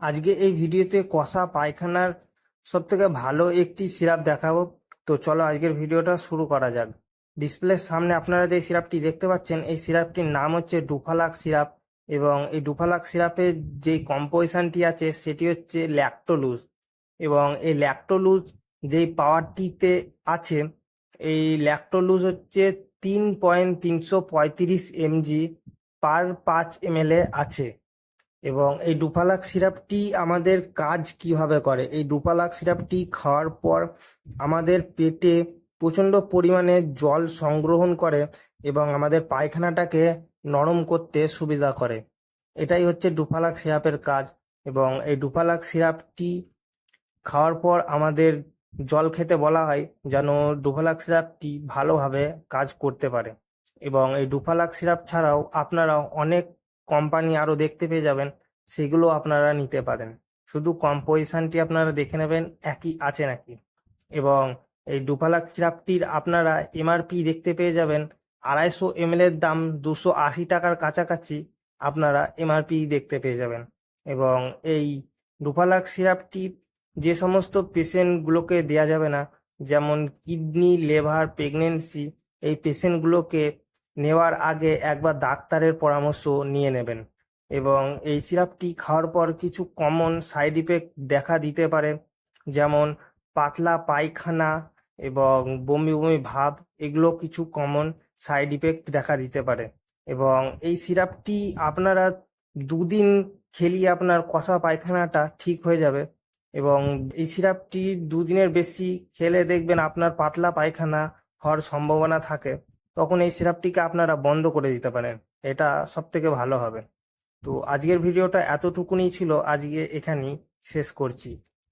আজকে এই ভিডিওতে কষা পায়খানার সবথেকে ভালো একটি সিরাপ দেখাবো। তো চলো আজকের ভিডিওটা শুরু করা যাক। ডিসপ্লের সামনে আপনারা যে সিরাপটি দেখতে পাচ্ছেন, এই সিরাপটির নাম হচ্ছে ডুফালাক্স সিরাপ। এবং এই ডুফালাক্স সিরাপের যে কম্পোজিশনটি আছে সেটি হচ্ছে ল্যাকটোলুজ। এবং এই ল্যাকটোলুজ যেই পাওয়ারটিতে আছে, এই ল্যাকটোলুজ হচ্ছে 3.335 mg পার 5 ml আছে। এবং এই ডুফালাক্স সিরাপটি আমাদের কাজ কিভাবে করে, এই ডুফালাক্স সিরাপটি খাওয়ার পর আমাদের পেটে প্রচণ্ড পরিমাণে জল সংগ্রহণ করে এবং আমাদের পায়খানাটাকে নরম করতে সুবিধা করে। এটাই হচ্ছে ডুফালাক্স সিরাপের কাজ। এবং এই ডুফালাক্স সিরাপটি খাওয়ার পর আমাদের জল খেতে বলা হয়, যেন ডুফালাক্স সিরাপটি ভালোভাবে কাজ করতে পারে। এবং এই ডুফালাক্স সিরাপ ছাড়াও আপনারা অনেক কোম্পানি আরও দেখতে পেয়ে যাবেন, সেগুলো আপনারা নিতে পারেন। শুধু কম্পোজিশনটি আপনারা দেখে নেবেন একই আছে নাকি। এবং এই ডুফালাক্স সিরাপটির আপনারা এমআরপি দেখতে পেয়ে যাবেন 250 ml এর দাম 280 টাকার কাছাকাছি আপনারা এমআরপি দেখতে পেয়ে যাবেন। এবং এই ডুফালাক্স সিরাপটি যে সমস্ত পেশেন্টগুলোকে দেওয়া যাবে না, যেমন কিডনি, লিভার, প্রেগনেন্সি, এই পেশেন্টগুলোকে নেওয়ার আগে একবার ডাক্তারের পরামর্শ নিয়ে নেবেন। এবং এই সিরাপটি খাওয়ার পর কিছু কমন সাইড ইফেক্ট দেখা দিতে পারে, যেমন পাতলা পায়খানা এবং বমি বমি ভাব, এগুলো কিছু কমন সাইড ইফেক্ট দেখা দিতে পারে। এবং এই সিরাপটি আপনারা 2 দিন খেলিয়ে আপনার কষা পায়খানাটা ঠিক হয়ে যাবে। এবং এই সিরাপটি 2 দিনের বেশি খেলে দেখবেন আপনার পাতলা পায়খানা হওয়ার সম্ভাবনা থাকে, তখন এই সিরাপটিকে আপনারা বন্ধ করে দিতে পারেন। এটা সব থেকে ভালো হবে। তো আজকের ভিডিওটা এতটুকুনি ছিল, আজকে এখানেই শেষ করছি।